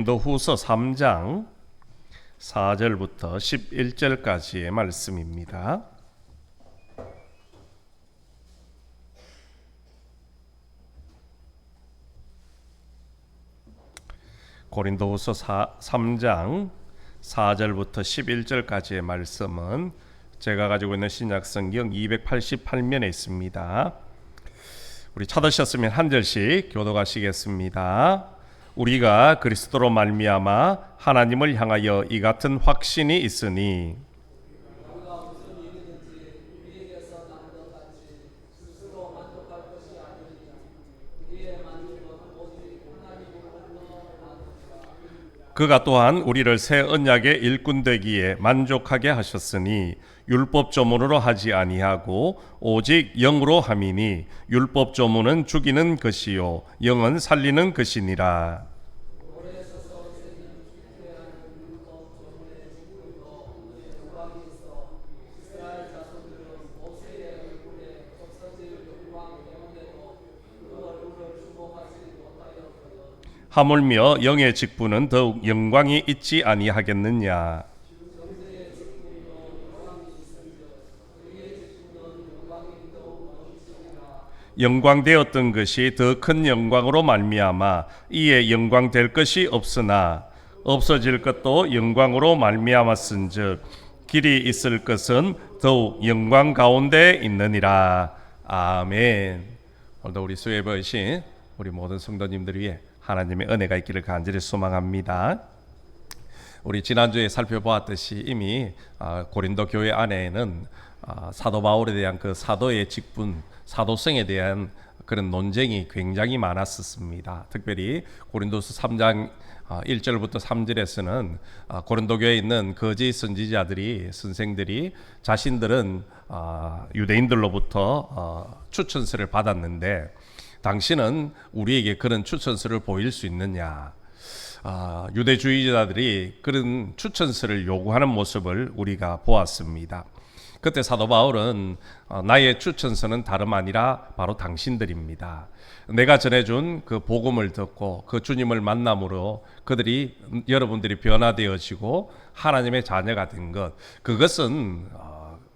고린도후서 3장 4절부터 11절까지의 말씀입니다. 고린도후서 3장 4절부터 11절까지의 말씀은 제가 가지고 있는 신약성경 288면에 있습니다. 우리 찾으셨으면 한 절씩 교독하시겠습니다. 우리가 그리스도로 말미암아 하나님을 향하여 이 같은 확신이 있으니 그가 또한 우리를 새 언약의 일꾼 되기에 만족하게 하셨으니 율법 조문으로 하지 아니하고 오직 영으로 함이니 율법 조문은 죽이는 것이요 영은 살리는 것이니라. 하물며 영의 직분은 더욱 영광이 있지 아니하겠느냐. 영광되었던 것이 더 큰 영광으로 말미암아 이에 영광될 것이 없으나 없어질 것도 영광으로 말미암았은즉 길이 있을 것은 더욱 영광 가운데 있느니라. 아멘. 오늘도 우리 수요예배 오신 우리 모든 성도님들 위해 하나님의 은혜가 있기를 간절히 소망합니다. 우리 지난주에 살펴보았듯이 이미 고린도 교회 안에는 사도 바울에 대한 그 사도의 직분, 사도성에 대한 그런 논쟁이 굉장히 많았었습니다. 특별히 고린도서 3장 1절부터 3절에서는 고린도 교회에 있는 거짓 선지자들이, 선생들이 자신들은 유대인들로부터 추천서를 받았는데 당신은 우리에게 그런 추천서를 보일 수 있느냐. 유대주의자들이 그런 추천서를 요구하는 모습을 우리가 보았습니다. 그때 사도 바울은 나의 추천서는 다름 아니라 바로 당신들입니다. 내가 전해준 그 복음을 듣고 그 주님을 만남으로 여러분들이 변화되어지고 하나님의 자녀가 된 것, 그것은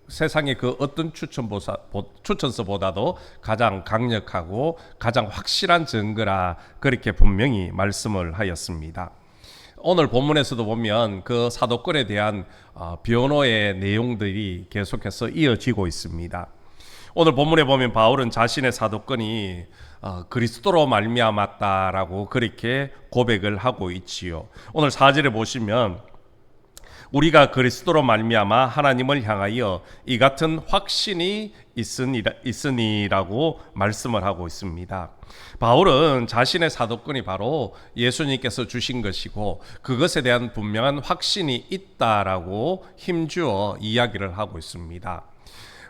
세상의 그 어떤 추천서보다도 가장 강력하고 가장 확실한 증거라, 그렇게 분명히 말씀을 하였습니다. 오늘 본문에서도 보면 그 사도권에 대한 변호의 내용들이 계속해서 이어지고 있습니다. 오늘 본문에 보면 바울은 자신의 사도권이 그리스도로 말미암았다라고 그렇게 고백을 하고 있지요. 오늘 4절에 보시면 우리가 그리스도로 말미암아 하나님을 향하여 이 같은 확신이 있으니라고 말씀을 하고 있습니다. 바울은 자신의 사도권이 바로 예수님께서 주신 것이고 그것에 대한 분명한 확신이 있다라고 힘주어 이야기를 하고 있습니다.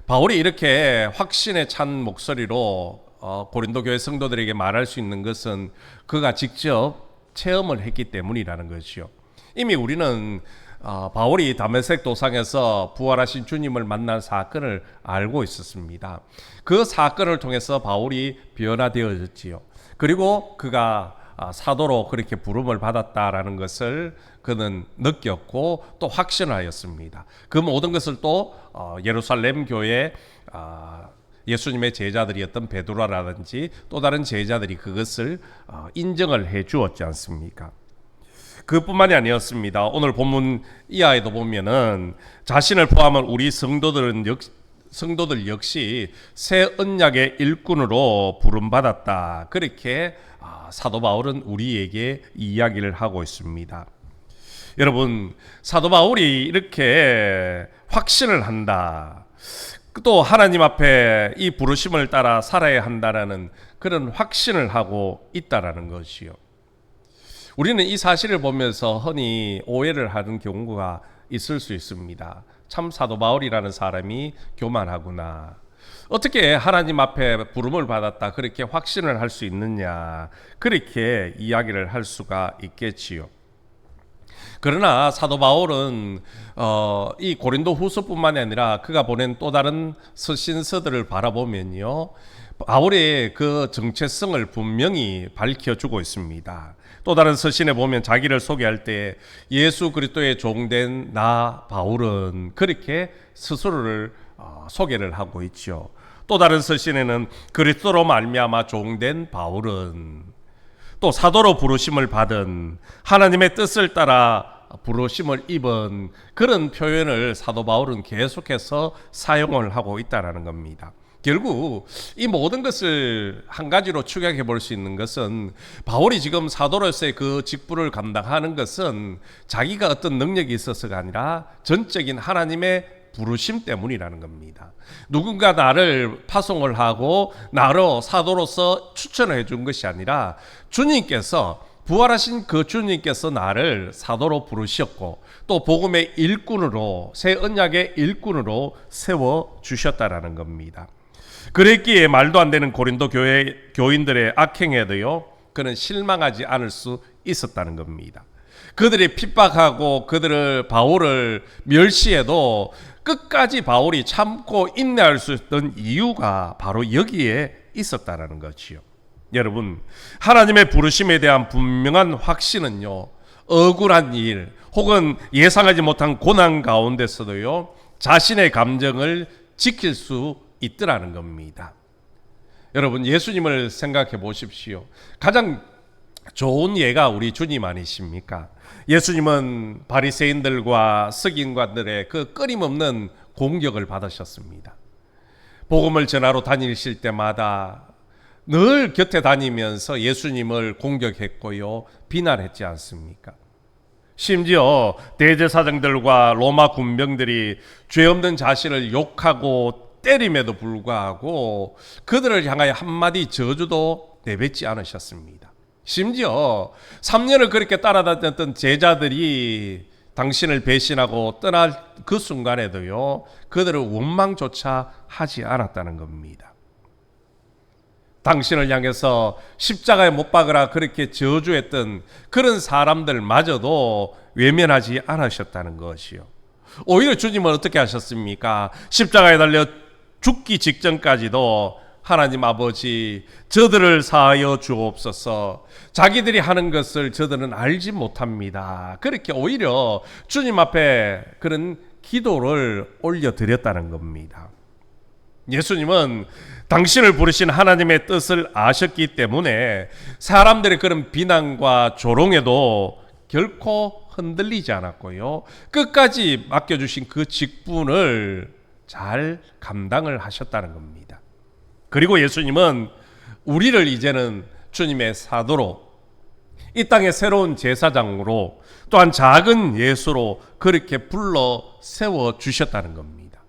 바울이 이렇게 확신에 찬 목소리로 고린도 교회 성도들에게 말할 수 있는 것은 그가 직접 체험을 했기 때문이라는 것이요. 이미 우리는 바울이 다메섹 도상에서 부활하신 주님을 만난 사건을 알고 있었습니다. 그 사건을 통해서 바울이 변화되어졌지요. 그리고 그가 사도로 그렇게 부름을 받았다라는 것을 그는 느꼈고 또 확신하였습니다. 그 모든 것을 또 예루살렘 교회 예수님의 제자들이었던 베드로라든지 또 다른 제자들이 그것을 인정을 해 주었지 않습니까? 그뿐만이 아니었습니다. 오늘 본문 이하에도 보면은 자신을 포함한 우리 성도들 역시 새 언약의 일꾼으로 부름받았다. 그렇게 사도 바울은 우리에게 이야기를 하고 있습니다. 여러분, 사도 바울이 이렇게 확신을 한다. 또 하나님 앞에 이 부르심을 따라 살아야 한다라는 그런 확신을 하고 있다라는 것이요. 우리는 이 사실을 보면서 흔히 오해를 하는 경우가 있을 수 있습니다. 참 사도 바울이라는 사람이 교만하구나. 어떻게 하나님 앞에 부름을 받았다 그렇게 확신을 할 수 있느냐, 그렇게 이야기를 할 수가 있겠지요. 그러나 사도 바울은 이 고린도 후서뿐만이 아니라 그가 보낸 또 다른 서신서들을 바라보면요, 바울의 그 정체성을 분명히 밝혀주고 있습니다. 또 다른 서신에 보면 자기를 소개할 때 예수 그리스도의 종된 나 바울은 그렇게 스스로를 소개를 하고 있죠. 또 다른 서신에는 그리스도로 말미암아 종된 바울은, 또 사도로 부르심을 받은, 하나님의 뜻을 따라 부르심을 입은, 그런 표현을 사도 바울은 계속해서 사용을 하고 있다는 겁니다. 결국 이 모든 것을 한 가지로 축약해 볼 수 있는 것은, 바울이 지금 사도로서의 그 직분을 감당하는 것은 자기가 어떤 능력이 있어서가 아니라 전적인 하나님의 부르심 때문이라는 겁니다. 누군가 나를 파송을 하고 나로 사도로서 추천을 해준 것이 아니라 주님께서, 부활하신 그 주님께서 나를 사도로 부르셨고 또 복음의 일꾼으로, 새 언약의 일꾼으로 세워주셨다라는 겁니다. 그랬기에 말도 안 되는 고린도 교인들의 악행에도요, 그는 실망하지 않을 수 있었다는 겁니다. 그들이 핍박하고 그들을, 바울을 멸시해도 끝까지 바울이 참고 인내할 수 있던 이유가 바로 여기에 있었다는 거지요. 여러분, 하나님의 부르심에 대한 분명한 확신은요, 억울한 일 혹은 예상하지 못한 고난 가운데서도요, 자신의 감정을 지킬 수 있더라는 겁니다. 여러분, 예수님을 생각해 보십시오. 가장 좋은 예가 우리 주님 아니십니까? 예수님은 바리새인들과 서기관들의 그 끊임없는 공격을 받으셨습니다. 복음을 전하러 다니실 때마다 늘 곁에 다니면서 예수님을 공격했고요, 비난했지 않습니까? 심지어 대제사장들과 로마 군병들이 죄 없는 자신을 욕하고 때림에도 불구하고 그들을 향하여 한마디 저주도 내뱉지 않으셨습니다. 심지어 3년을 그렇게 따라다녔던 제자들이 당신을 배신하고 떠날 그 순간에도요, 그들을 원망조차 하지 않았다는 겁니다. 당신을 향해서 십자가에 못 박으라 그렇게 저주했던 그런 사람들마저도 외면하지 않으셨다는 것이요. 오히려 주님은 어떻게 하셨습니까? 십자가에 달려 죽기 직전까지도 하나님 아버지, 저들을 사하여 주옵소서, 자기들이 하는 것을 저들은 알지 못합니다, 그렇게 오히려 주님 앞에 그런 기도를 올려드렸다는 겁니다. 예수님은 당신을 부르신 하나님의 뜻을 아셨기 때문에 사람들의 그런 비난과 조롱에도 결코 흔들리지 않았고요, 끝까지 맡겨주신 그 직분을 잘 감당을 하셨다는 겁니다. 그리고 예수님은 우리를 이제는 주님의 사도로, 이 땅의 새로운 제사장으로, 또한 작은 예수로 그렇게 불러 세워주셨다는 겁니다.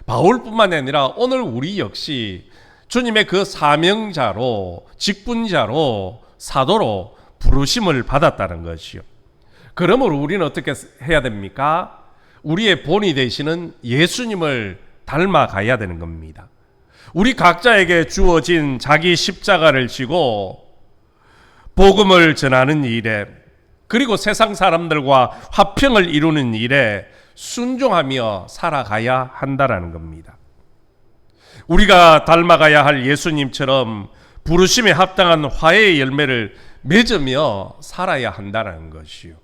바울뿐만 아니라 오늘 우리 역시 주님의 그 사명자로, 직분자로, 사도로 부르심을 받았다는 것이요. 그러므로 우리는 어떻게 해야 됩니까? 우리의 본이 되시는 예수님을 닮아가야 되는 겁니다. 우리 각자에게 주어진 자기 십자가를 지고 복음을 전하는 일에, 그리고 세상 사람들과 화평을 이루는 일에 순종하며 살아가야 한다라는 겁니다. 우리가 닮아가야 할 예수님처럼 부르심에 합당한 화해의 열매를 맺으며 살아야 한다는 것이요.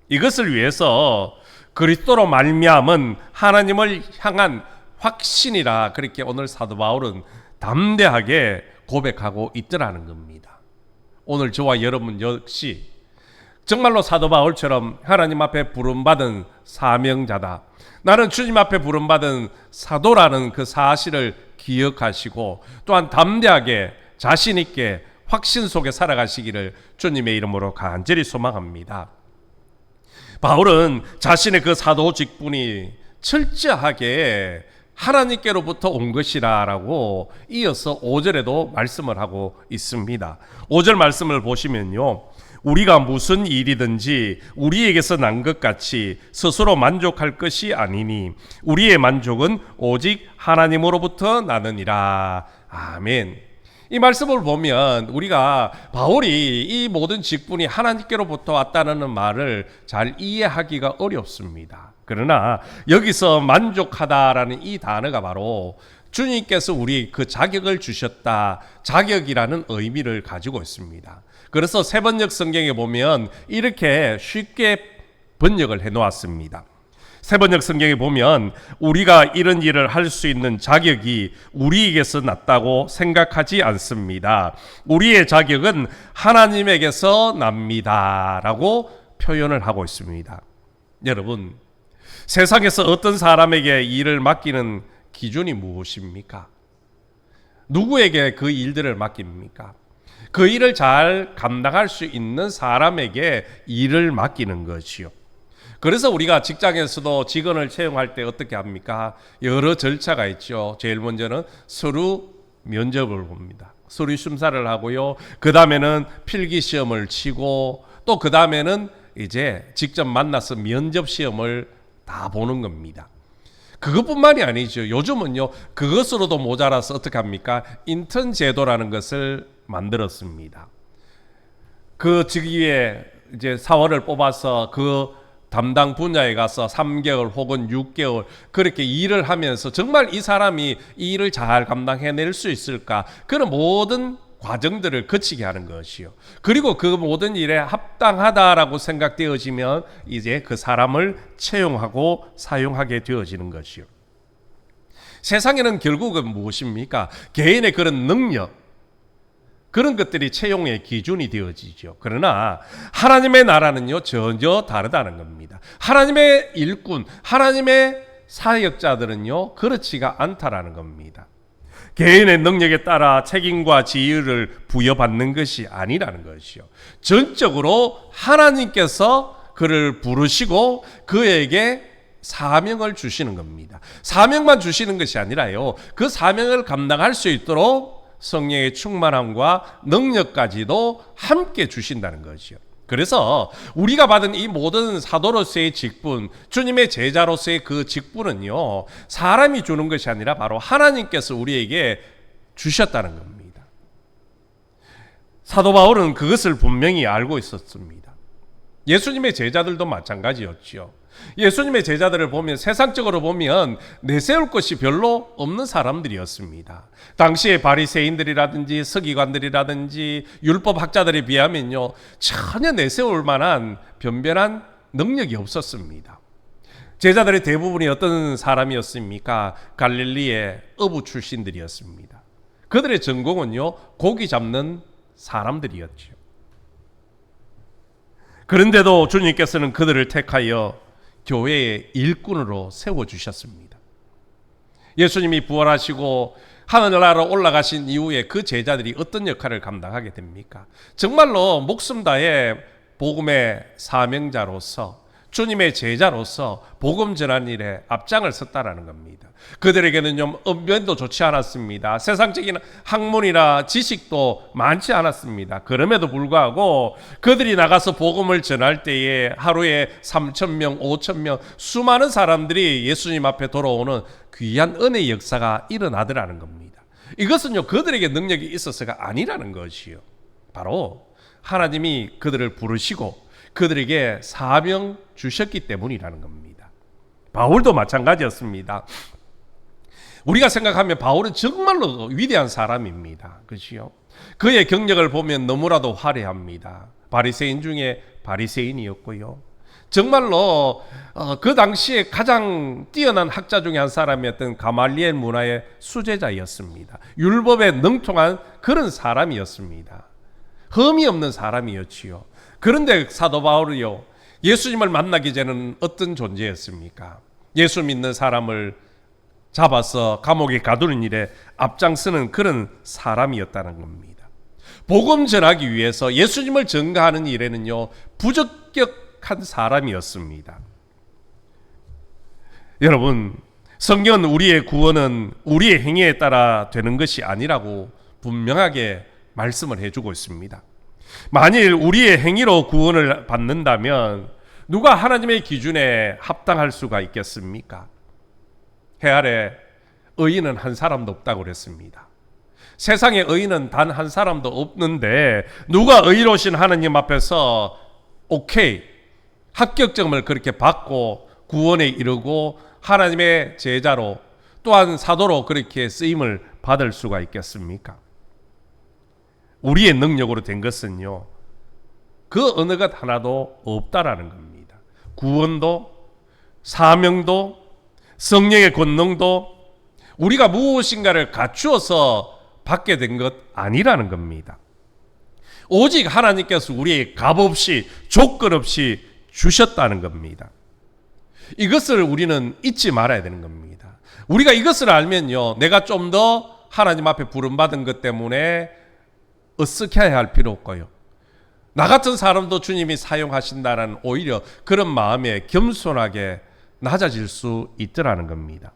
이것을 위해서 그리스도로 말미암은 하나님을 향한 확신이라 그렇게 오늘 사도 바울은 담대하게 고백하고 있더라는 겁니다. 오늘 저와 여러분 역시 정말로 사도 바울처럼 하나님 앞에 부름받은 사명자다, 나는 주님 앞에 부름받은 사도라는 그 사실을 기억하시고 또한 담대하게 자신 있게 확신 속에 살아가시기를 주님의 이름으로 간절히 소망합니다. 바울은 자신의 그 사도 직분이 철저하게 하나님께로부터 온 것이라고 이어서 5절에도 말씀을 하고 있습니다. 5절 말씀을 보시면요, 우리가 무슨 일이든지 우리에게서 난 것 같이 스스로 만족할 것이 아니니 우리의 만족은 오직 하나님으로부터 나느니라. 아멘. 이 말씀을 보면 우리가 바울이 이 모든 직분이 하나님께로부터 왔다는 말을 잘 이해하기가 어렵습니다. 그러나 여기서 만족하다라는 이 단어가 바로 주님께서 우리 그 자격을 주셨다. 자격이라는 의미를 가지고 있습니다. 그래서 세번역 성경에 보면 이렇게 쉽게 번역을 해 놓았습니다. 세번역 성경에 보면 우리가 이런 일을 할 수 있는 자격이 우리에게서 났다고 생각하지 않습니다. 우리의 자격은 하나님에게서 납니다. 라고 표현을 하고 있습니다. 여러분, 세상에서 어떤 사람에게 일을 맡기는 기준이 무엇입니까? 누구에게 그 일들을 맡깁니까? 그 일을 잘 감당할 수 있는 사람에게 일을 맡기는 것이요. 그래서 우리가 직장에서도 직원을 채용할 때 어떻게 합니까? 여러 절차가 있죠. 제일 먼저는 서류 면접을 봅니다. 서류 심사를 하고요. 그 다음에는 필기 시험을 치고 또 그 다음에는 이제 직접 만나서 면접 시험을 다 보는 겁니다. 그것뿐만이 아니죠. 요즘은요, 그것으로도 모자라서 어떻게 합니까? 인턴 제도라는 것을 만들었습니다. 그 직위에 이제 사원을 뽑아서 그 담당 분야에 가서 3개월 혹은 6개월 그렇게 일을 하면서 정말 이 사람이 이 일을 잘 감당해낼 수 있을까? 그런 모든 과정들을 거치게 하는 것이요. 그리고 그 모든 일에 합당하다라고 생각되어지면 이제 그 사람을 채용하고 사용하게 되어지는 것이요. 세상에는 결국은 무엇입니까? 개인의 그런 능력, 그런 것들이 채용의 기준이 되어지죠. 그러나 하나님의 나라는요, 전혀 다르다는 겁니다. 하나님의 일꾼, 하나님의 사역자들은요, 그렇지가 않다라는 겁니다. 개인의 능력에 따라 책임과 지위를 부여받는 것이 아니라는 것이요. 전적으로 하나님께서 그를 부르시고 그에게 사명을 주시는 겁니다. 사명만 주시는 것이 아니라요, 그 사명을 감당할 수 있도록 성령의 충만함과 능력까지도 함께 주신다는 것이요. 그래서 우리가 받은 이 모든 사도로서의 직분, 주님의 제자로서의 그 직분은요, 사람이 주는 것이 아니라 바로 하나님께서 우리에게 주셨다는 겁니다. 사도 바울은 그것을 분명히 알고 있었습니다. 예수님의 제자들도 마찬가지였죠. 예수님의 제자들을 보면 세상적으로 보면 내세울 것이 별로 없는 사람들이었습니다. 당시의 바리새인들이라든지 서기관들이라든지 율법학자들에 비하면요, 전혀 내세울 만한 변변한 능력이 없었습니다. 제자들의 대부분이 어떤 사람이었습니까? 갈릴리의 어부 출신들이었습니다. 그들의 전공은요, 고기 잡는 사람들이었죠. 그런데도 주님께서는 그들을 택하여 교회의 일꾼으로 세워주셨습니다. 예수님이 부활하시고 하늘나라로 올라가신 이후에 그 제자들이 어떤 역할을 감당하게 됩니까? 정말로 목숨 다해 복음의 사명자로서, 주님의 제자로서 복음 전한 일에 앞장을 섰다라는 겁니다. 그들에게는 좀 언변도 좋지 않았습니다. 세상적인 학문이나 지식도 많지 않았습니다. 그럼에도 불구하고 그들이 나가서 복음을 전할 때에 하루에 3,000명, 5,000명 수많은 사람들이 예수님 앞에 돌아오는 귀한 은혜의 역사가 일어나더라는 겁니다. 이것은요, 그들에게 능력이 있어서가 아니라는 것이요, 바로 하나님이 그들을 부르시고 그들에게 사명 주셨기 때문이라는 겁니다. 바울도 마찬가지였습니다. 우리가 생각하면 바울은 정말로 위대한 사람입니다. 그렇죠? 그의 경력을 보면 너무나도 화려합니다. 바리새인 중에 바리새인이었고요. 정말로 그 당시에 가장 뛰어난 학자 중에 한 사람이었던 가말리엘 문화의 수제자였습니다. 율법에 능통한 그런 사람이었습니다. 흠이 없는 사람이었지요. 그런데 사도 바울이요, 예수님을 만나기 전에는 어떤 존재였습니까? 예수 믿는 사람을 잡아서 감옥에 가두는 일에 앞장서는 그런 사람이었다는 겁니다. 복음 전하기 위해서 예수님을 전가하는 일에는요, 부적격한 사람이었습니다. 여러분, 성경은 우리의 구원은 우리의 행위에 따라 되는 것이 아니라고 분명하게 말씀을 해주고 있습니다. 만일 우리의 행위로 구원을 받는다면 누가 하나님의 기준에 합당할 수가 있겠습니까? 해 아래 의인은 한 사람도 없다고 그랬습니다. 세상에 의인은 단 한 사람도 없는데 누가 의로우신 하나님 앞에서 오케이, 합격점을 그렇게 받고 구원에 이르고 하나님의 제자로 또한 사도로 그렇게 쓰임을 받을 수가 있겠습니까? 우리의 능력으로 된 것은요, 그 어느 것 하나도 없다라는 겁니다. 구원도, 사명도, 성령의 권능도 우리가 무엇인가를 갖추어서 받게 된 것 아니라는 겁니다. 오직 하나님께서 우리에게 값없이, 조건 없이 주셨다는 겁니다. 이것을 우리는 잊지 말아야 되는 겁니다. 우리가 이것을 알면요, 내가 좀 더 하나님 앞에 부름받은 것 때문에 으쓱해야 할 필요 없고요, 나 같은 사람도 주님이 사용하신다는 오히려 그런 마음에 겸손하게 낮아질 수 있더라는 겁니다.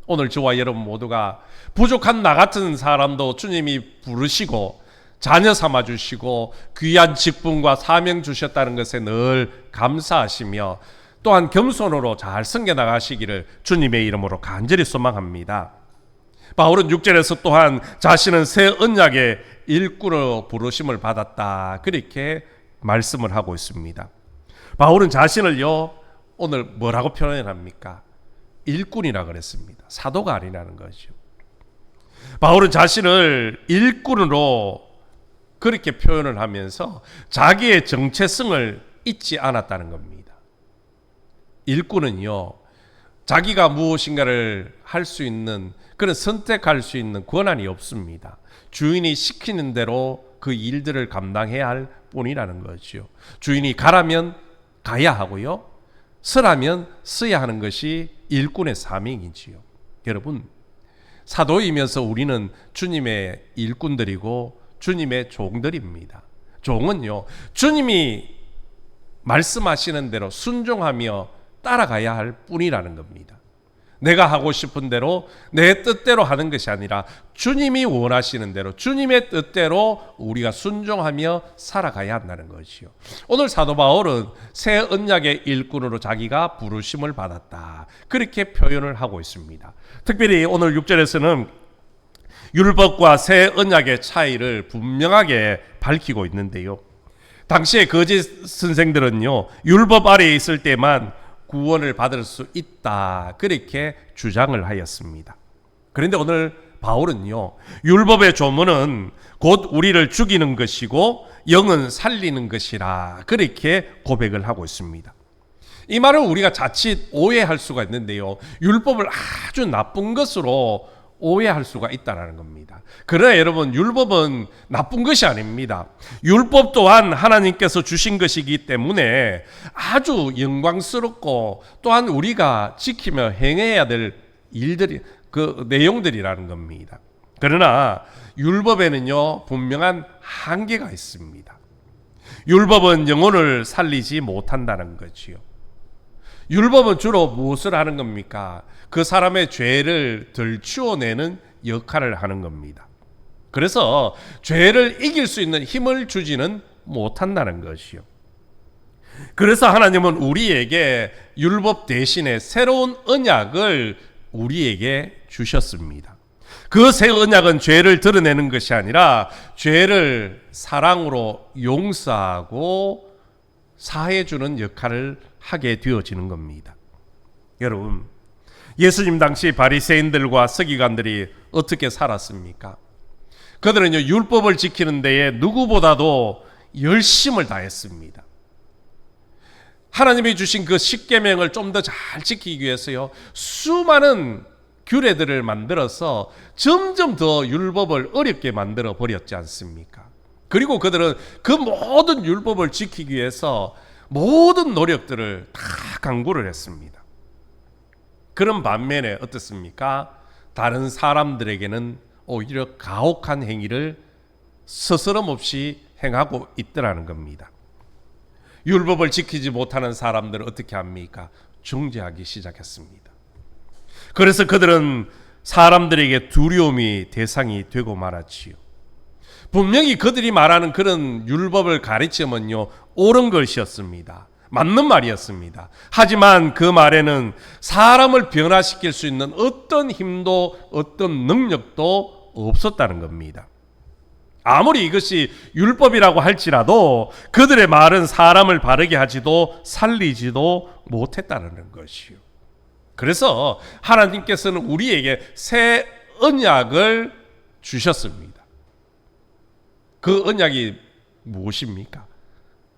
오늘 저와 여러분 모두가 부족한 나 같은 사람도 주님이 부르시고 자녀 삼아주시고 귀한 직분과 사명 주셨다는 것에 늘 감사하시며 또한 겸손으로 잘 섬겨나가시기를 주님의 이름으로 간절히 소망합니다. 바울은 6절에서 또한 자신은 새 언약의 일꾼으로 부르심을 받았다, 그렇게 말씀을 하고 있습니다. 바울은 자신을요, 오늘 뭐라고 표현합니까? 일꾼이라 그랬습니다. 사도가 아니라는 거죠. 바울은 자신을 일꾼으로 그렇게 표현을 하면서 자기의 정체성을 잊지 않았다는 겁니다. 일꾼은요, 자기가 무엇인가를 할 수 있는, 그런 선택할 수 있는 권한이 없습니다. 주인이 시키는 대로 그 일들을 감당해야 할 뿐이라는 거죠. 주인이 가라면 가야 하고요, 서라면 서야 하는 것이 일꾼의 사명이지요. 여러분, 사도이면서 우리는 주님의 일꾼들이고 주님의 종들입니다. 종은요, 주님이 말씀하시는 대로 순종하며 따라가야 할 뿐이라는 겁니다. 내가 하고 싶은 대로 내 뜻대로 하는 것이 아니라 주님이 원하시는 대로 주님의 뜻대로 우리가 순종하며 살아가야 한다는 것이요. 오늘 사도 바울은 새 언약의 일꾼으로 자기가 부르심을 받았다, 그렇게 표현을 하고 있습니다. 특별히 오늘 6절에서는 율법과 새 언약의 차이를 분명하게 밝히고 있는데요, 당시의 거짓 선생들은요, 율법 아래에 있을 때만 구원을 받을 수 있다, 그렇게 주장을 하였습니다. 그런데 오늘 바울은요, 율법의 조문은 곧 우리를 죽이는 것이고 영은 살리는 것이라, 그렇게 고백을 하고 있습니다. 이 말을 우리가 자칫 오해할 수가 있는데요, 율법을 아주 나쁜 것으로 오해할 수가 있다는 겁니다. 그러나 여러분, 율법은 나쁜 것이 아닙니다. 율법 또한 하나님께서 주신 것이기 때문에 아주 영광스럽고 또한 우리가 지키며 행해야 될 일들이, 그 내용들이라는 겁니다. 그러나 율법에는요, 분명한 한계가 있습니다. 율법은 영혼을 살리지 못한다는 거지요. 율법은 주로 무엇을 하는 겁니까? 그 사람의 죄를 덜추어내는 역할을 하는 겁니다. 그래서 죄를 이길 수 있는 힘을 주지는 못한다는 것이요. 그래서 하나님은 우리에게 율법 대신에 새로운 언약을 우리에게 주셨습니다. 그 새 언약은 죄를 드러내는 것이 아니라 죄를 사랑으로 용서하고 사해주는 역할을 하게 되어지는 겁니다. 여러분, 예수님 당시 바리새인들과 서기관들이 어떻게 살았습니까? 그들은요, 율법을 지키는 데에 누구보다도 열심을 다했습니다. 하나님이 주신 그 십계명을 좀 더 잘 지키기 위해서요, 수많은 규례들을 만들어서 점점 더 율법을 어렵게 만들어 버렸지 않습니까? 그리고 그들은 그 모든 율법을 지키기 위해서 모든 노력들을 다 강구를 했습니다. 그런 반면에 어떻습니까? 다른 사람들에게는 오히려 가혹한 행위를 스스럼 없이 행하고 있더라는 겁니다. 율법을 지키지 못하는 사람들은 어떻게 합니까? 중재하기 시작했습니다. 그래서 그들은 사람들에게 두려움이 대상이 되고 말았지요. 분명히 그들이 말하는 그런 율법을 가르치면요, 옳은 것이었습니다. 맞는 말이었습니다. 하지만 그 말에는 사람을 변화시킬 수 있는 어떤 힘도 어떤 능력도 없었다는 겁니다. 아무리 이것이 율법이라고 할지라도 그들의 말은 사람을 바르게 하지도 살리지도 못했다는 것이요. 그래서 하나님께서는 우리에게 새 언약을 주셨습니다. 그 언약이 무엇입니까?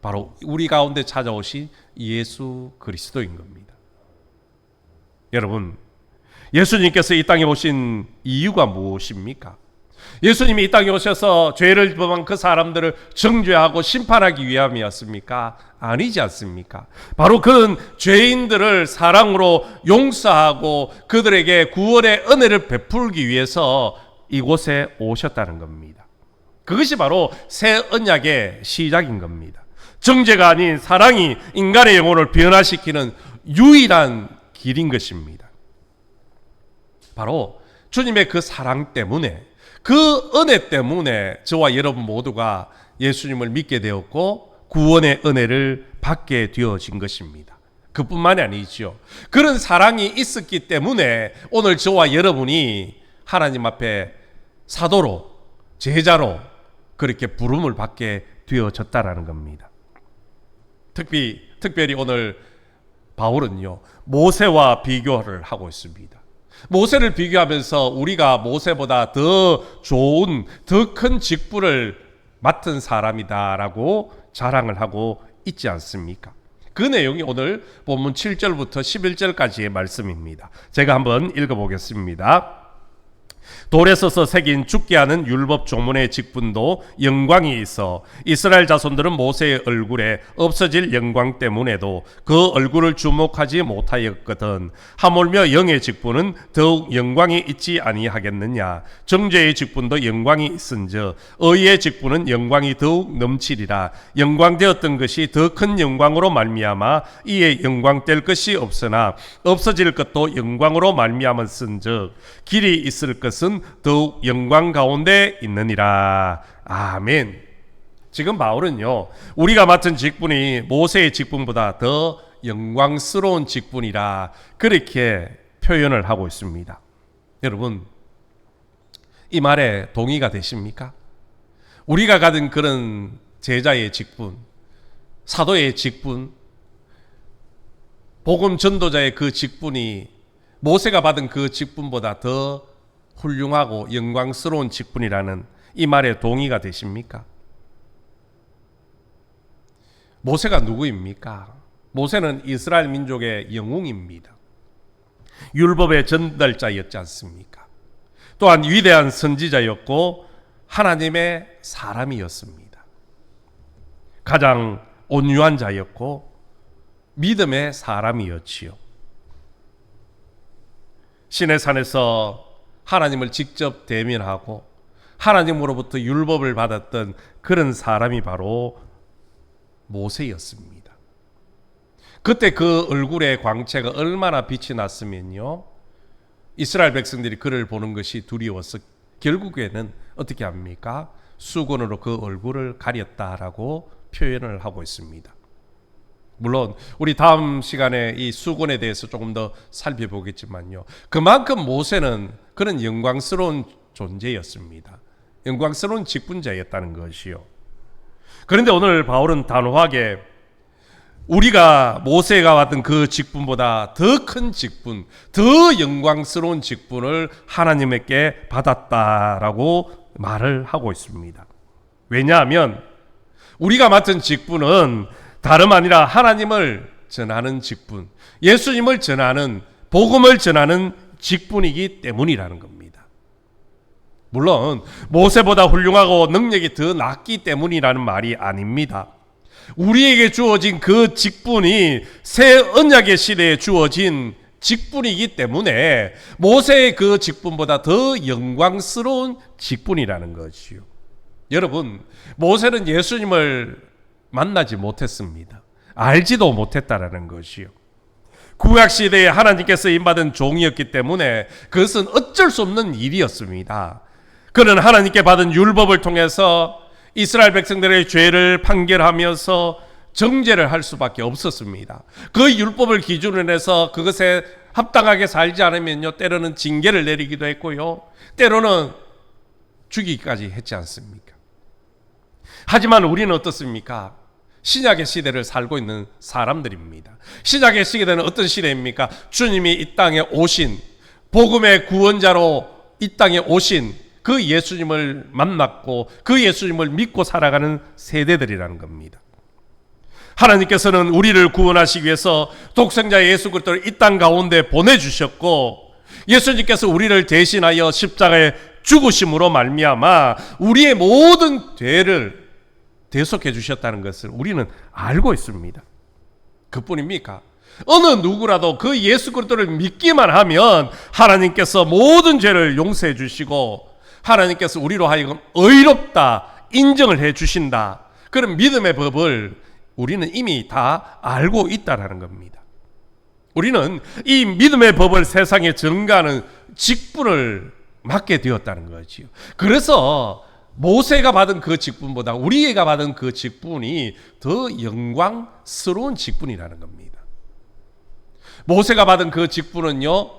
바로 우리 가운데 찾아오신 예수 그리스도인 겁니다. 여러분, 예수님께서 이 땅에 오신 이유가 무엇입니까? 예수님이 이 땅에 오셔서 죄를 범한 그 사람들을 정죄하고 심판하기 위함이었습니까? 아니지 않습니까? 바로 그는 죄인들을 사랑으로 용서하고 그들에게 구원의 은혜를 베풀기 위해서 이곳에 오셨다는 겁니다. 그것이 바로 새 언약의 시작인 겁니다. 정죄가 아닌 사랑이 인간의 영혼을 변화시키는 유일한 길인 것입니다. 바로 주님의 그 사랑 때문에, 그 은혜 때문에 저와 여러분 모두가 예수님을 믿게 되었고 구원의 은혜를 받게 되어진 것입니다. 그뿐만이 아니죠. 그런 사랑이 있었기 때문에 오늘 저와 여러분이 하나님 앞에 사도로, 제자로 그렇게 부름을 받게 되어졌다라는 겁니다. 특별히 오늘 바울은요, 모세와 비교를 하고 있습니다. 모세를 비교하면서 우리가 모세보다 더 좋은, 더 큰 직분을 맡은 사람이다라고 자랑을 하고 있지 않습니까? 그 내용이 오늘 본문 7절부터 11절까지의 말씀입니다. 제가 한번 읽어보겠습니다. 돌에 서서 새긴 죽게 하는 율법 조문의 직분도 영광이 있어 이스라엘 자손들은 모세의 얼굴에 없어질 영광 때문에도 그 얼굴을 주목하지 못하였거든. 하물며 영의 직분은 더욱 영광이 있지 아니하겠느냐. 정죄의 직분도 영광이 있은즉 의의 직분은 영광이 더욱 넘치리라. 영광되었던 것이 더 큰 영광으로 말미암아 이에 영광될 것이 없으나 없어질 것도 영광으로 말미암았은즉 길이 있을 것은 더욱 영광 가운데 있느니라. 아멘. 지금 바울은요, 우리가 맡은 직분이 모세의 직분보다 더 영광스러운 직분이라 그렇게 표현을 하고 있습니다. 여러분, 이 말에 동의가 되십니까? 우리가 가진 그런 제자의 직분, 사도의 직분, 복음 전도자의 그 직분이 모세가 받은 그 직분보다 더 훌륭하고 영광스러운 직분이라는 이 말에 동의가 되십니까? 모세가 누구입니까? 모세는 이스라엘 민족의 영웅입니다. 율법의 전달자였지 않습니까? 또한 위대한 선지자였고 하나님의 사람이었습니다. 가장 온유한 자였고 믿음의 사람이었지요. 시내산에서 하나님을 직접 대면하고 하나님으로부터 율법을 받았던 그런 사람이 바로 모세였습니다. 그때 그 얼굴의 광채가 얼마나 빛이 났으면요, 이스라엘 백성들이 그를 보는 것이 두려워서 결국에는 어떻게 합니까? 수건으로 그 얼굴을 가렸다라고 표현을 하고 있습니다. 물론 우리 다음 시간에 이 수건에 대해서 조금 더 살펴보겠지만요, 그만큼 모세는 그런 영광스러운 존재였습니다. 영광스러운 직분자였다는 것이요. 그런데 오늘 바울은 단호하게 우리가 모세가 받은 그 직분보다 더 큰 직분, 더 영광스러운 직분을 하나님께 받았다라고 말을 하고 있습니다. 왜냐하면 우리가 맡은 직분은 다름 아니라 하나님을 전하는 직분, 예수님을 전하는, 복음을 전하는 직분이기 때문이라는 겁니다. 물론 모세보다 훌륭하고 능력이 더 낮기 때문이라는 말이 아닙니다. 우리에게 주어진 그 직분이 새 언약의 시대에 주어진 직분이기 때문에 모세의 그 직분보다 더 영광스러운 직분이라는 것이요. 여러분, 모세는 예수님을 만나지 못했습니다. 알지도 못했다라는 것이요. 구약 시대에 하나님께서 임받은 종이었기 때문에 그것은 어쩔 수 없는 일이었습니다. 그는 하나님께 받은 율법을 통해서 이스라엘 백성들의 죄를 판결하면서 정죄를 할 수밖에 없었습니다. 그 율법을 기준으로 해서 그것에 합당하게 살지 않으면요, 때로는 징계를 내리기도 했고요, 때로는 죽이기까지 했지 않습니까? 하지만 우리는 어떻습니까? 신약의 시대를 살고 있는 사람들입니다. 신약의 시대는 어떤 시대입니까? 주님이 이 땅에 오신, 복음의 구원자로 이 땅에 오신 그 예수님을 만났고 그 예수님을 믿고 살아가는 세대들이라는 겁니다. 하나님께서는 우리를 구원하시기 위해서 독생자 예수 그리스도를 이 땅 가운데 보내주셨고, 예수님께서 우리를 대신하여 십자가에 죽으심으로 말미암아 우리의 모든 죄를 대속해 주셨다는 것을 우리는 알고 있습니다. 그뿐입니까? 어느 누구라도 그 예수 그리스도를 믿기만 하면 하나님께서 모든 죄를 용서해 주시고 하나님께서 우리로 하여금 의롭다 인정을 해 주신다. 그런 믿음의 법을 우리는 이미 다 알고 있다라는 겁니다. 우리는 이 믿음의 법을 세상에 전가하는 직분을 맡게 되었다는 거지요. 그래서 모세가 받은 그 직분보다 우리가 받은 그 직분이 더 영광스러운 직분이라는 겁니다. 모세가 받은 그 직분은요,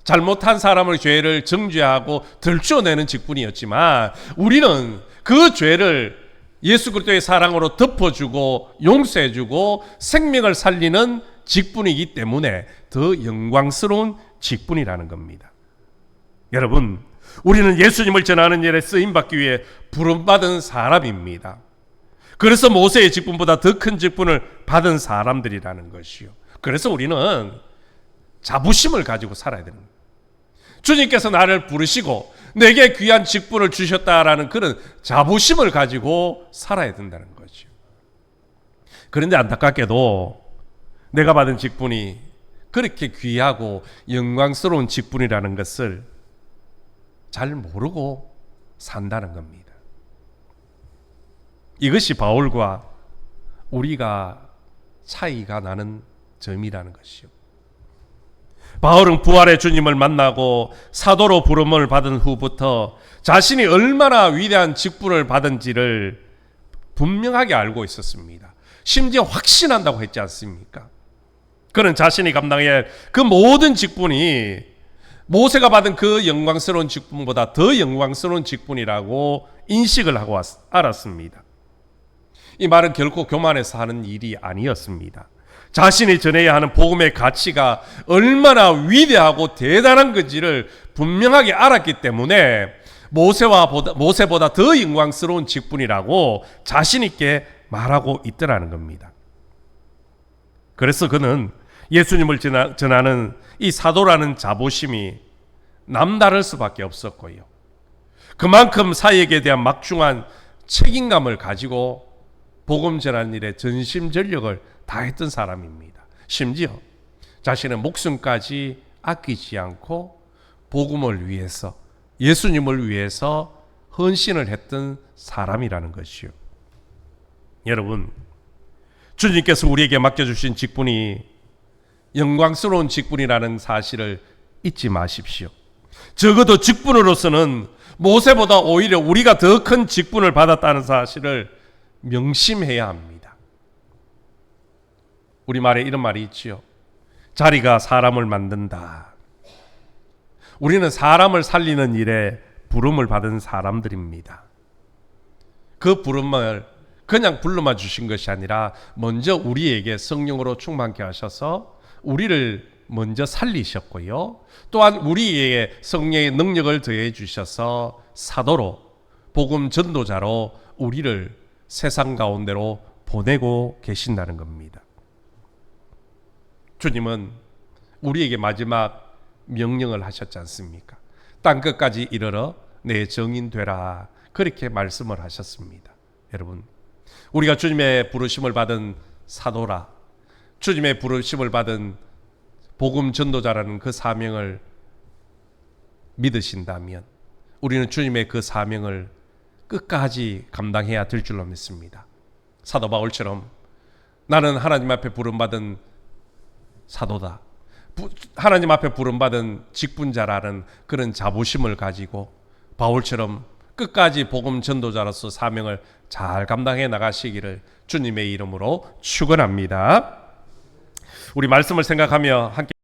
잘못한 사람의 죄를 정죄하고 들추어내는 직분이었지만 우리는 그 죄를 예수 그리스도의 사랑으로 덮어주고 용서해주고 생명을 살리는 직분이기 때문에 더 영광스러운 직분이라는 겁니다. 여러분, 우리는 예수님을 전하는 일에 쓰임받기 위해 부름받은 사람입니다. 그래서 모세의 직분보다 더 큰 직분을 받은 사람들이라는 것이요. 그래서 우리는 자부심을 가지고 살아야 됩니다. 주님께서 나를 부르시고 내게 귀한 직분을 주셨다라는 그런 자부심을 가지고 살아야 된다는 거죠. 그런데 안타깝게도 내가 받은 직분이 그렇게 귀하고 영광스러운 직분이라는 것을 잘 모르고 산다는 겁니다. 이것이 바울과 우리가 차이가 나는 점이라는 것이요. 바울은 부활의 주님을 만나고 사도로 부름을 받은 후부터 자신이 얼마나 위대한 직분을 받은지를 분명하게 알고 있었습니다. 심지어 확신한다고 했지 않습니까? 그는 자신이 감당해야 할 그 모든 직분이 모세가 받은 그 영광스러운 직분보다 더 영광스러운 직분이라고 인식을 하고 알았습니다. 이 말은 결코 교만해서 하는 일이 아니었습니다. 자신이 전해야 하는 복음의 가치가 얼마나 위대하고 대단한 건지를 분명하게 알았기 때문에 모세보다 더 영광스러운 직분이라고 자신 있게 말하고 있더라는 겁니다. 그래서 그는 예수님을 전하는 이 사도라는 자부심이 남다를 수밖에 없었고요. 그만큼 사역에 대한 막중한 책임감을 가지고 복음 전하는 일에 전심전력을 다했던 사람입니다. 심지어 자신의 목숨까지 아끼지 않고 복음을 위해서, 예수님을 위해서 헌신을 했던 사람이라는 것이요. 여러분, 주님께서 우리에게 맡겨주신 직분이 영광스러운 직분이라는 사실을 잊지 마십시오. 적어도 직분으로서는 모세보다 오히려 우리가 더 큰 직분을 받았다는 사실을 명심해야 합니다. 우리말에 이런 말이 있지요. 자리가 사람을 만든다. 우리는 사람을 살리는 일에 부름을 받은 사람들입니다. 그 부름을 그냥 불러만 주신 것이 아니라 먼저 우리에게 성령으로 충만케 하셔서 우리를 먼저 살리셨고요. 또한 우리에게 성령의 능력을 더해 주셔서 사도로, 복음 전도자로 우리를 세상 가운데로 보내고 계신다는 겁니다. 주님은 우리에게 마지막 명령을 하셨지 않습니까? 땅끝까지 이르러 내 정인 되라, 그렇게 말씀을 하셨습니다. 여러분, 우리가 주님의 부르심을 받은 사도라, 주님의 부르심을 받은 복음 전도자라는 그 사명을 믿으신다면 우리는 주님의 그 사명을 끝까지 감당해야 될 줄로 믿습니다. 사도 바울처럼 나는 하나님 앞에 부름받은 사도다, 하나님 앞에 부름받은 직분자라는 그런 자부심을 가지고 바울처럼 끝까지 복음 전도자로서 사명을 잘 감당해 나가시기를 주님의 이름으로 축원합니다. 우리 말씀을 생각하며 함께